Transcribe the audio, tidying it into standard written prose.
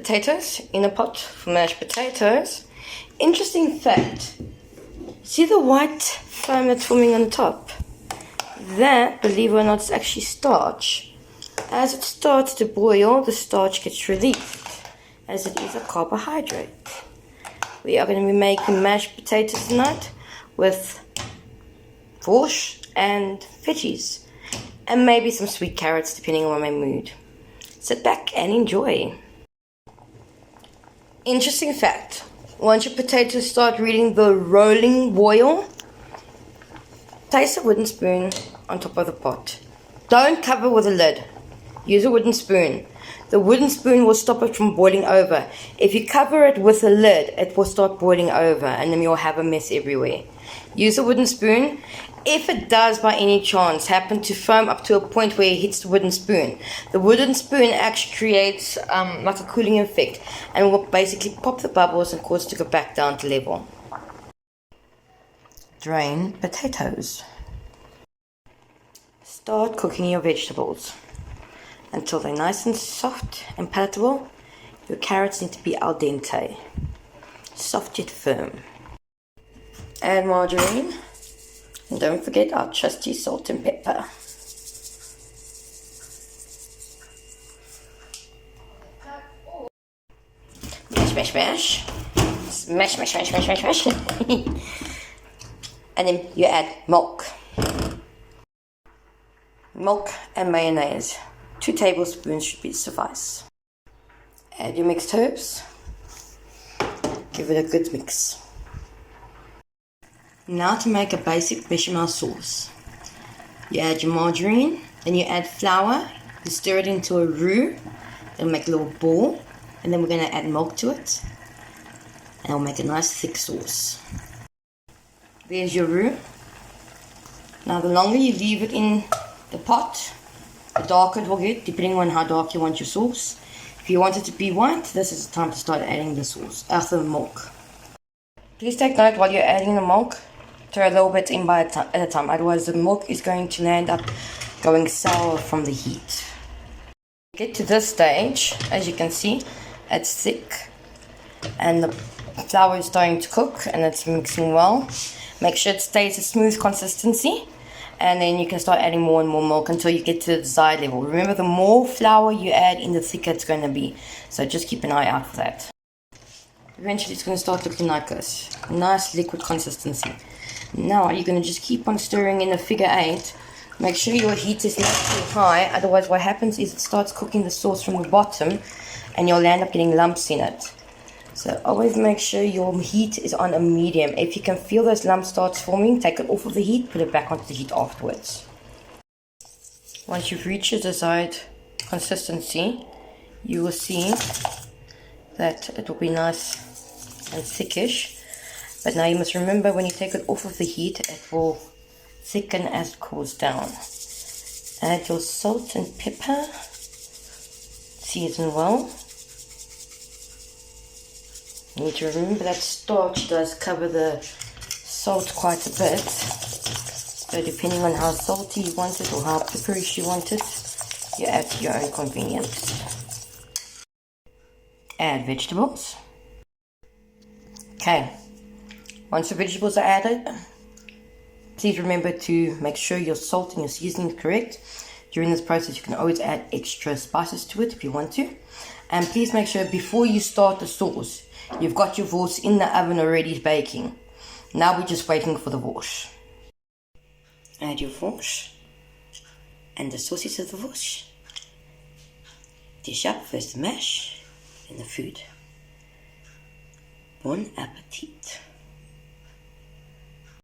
potatoes in a pot for mashed potatoes. Interesting fact, see the white foam that's forming on the top? That, believe it or not, is actually starch. As it starts to boil, the starch gets released, as it is a carbohydrate. We are going to be making mashed potatoes tonight with borscht and veggies, and maybe some sweet carrots depending on my mood. Sit back and enjoy. Interesting fact, once your potatoes start reaching the rolling boil, place a wooden spoon on top of the pot. Don't cover with a lid. Use a wooden spoon. The wooden spoon will stop it from boiling over. If you cover it with a lid, it will start boiling over and then you'll have a mess everywhere. Use a wooden spoon. If it does by any chance happen to foam up to a point where it hits the wooden spoon actually creates like a cooling effect and will basically pop the bubbles and cause it to go back down to level. Drain potatoes. Start cooking your vegetables until they're nice and soft and palatable. Your carrots need to be al dente, soft yet firm. Add margarine, and don't forget our trusty salt and pepper. Mash, mash, mash. Smash, mash, mash, mash, mash, mash. And then you add milk. Milk and mayonnaise. 2 tablespoons should be suffice. Add your mixed herbs. Give it a good mix. Now to make a basic bechamel sauce. You add your margarine, then you add flour, you stir it into a roux, it'll make a little ball, and then we're going to add milk to it, and it'll make a nice thick sauce. There's your roux. Now the longer you leave it in the pot, the darker it will get, depending on how dark you want your sauce. If you want it to be white, this is the time to start adding the sauce, the milk. Please take note while you're adding the milk, throw a little bit in at a time, otherwise the milk is going to end up going sour from the heat. Get to this stage, as you can see, it's thick and the flour is starting to cook and it's mixing well. Make sure it stays a smooth consistency, and then you can start adding more and more milk until you get to the desired level. Remember, the more flour you add in, the thicker it's going to be, so just keep an eye out for that. Eventually it's going to start looking like this, nice liquid consistency. Now you're going to just keep on stirring in the figure 8. Make sure your heat is not too high, otherwise what happens is it starts cooking the sauce from the bottom and you'll end up getting lumps in it. So always make sure your heat is on a medium. If you can feel those lumps start forming, take it off of the heat, put it back onto the heat afterwards. Once you've reached your desired consistency, you will see that it will be nice and thickish. But now you must remember, when you take it off of the heat, it will thicken as it cools down. Add your salt and pepper, season well. You need to remember that starch does cover the salt quite a bit, so depending on how salty you want it or how pepperish you want it, you add to your own convenience. Add vegetables. Okay, once the vegetables are added, please remember to make sure your salt and your seasoning is correct. During this process you can always add extra spices to it if you want to. And please make sure before you start the sauce, you've got your wors in the oven already baking. Now we're just waiting for the wors. Add your wors and the sauces of the wors. Dish up first the mash and the food. Bon appetit.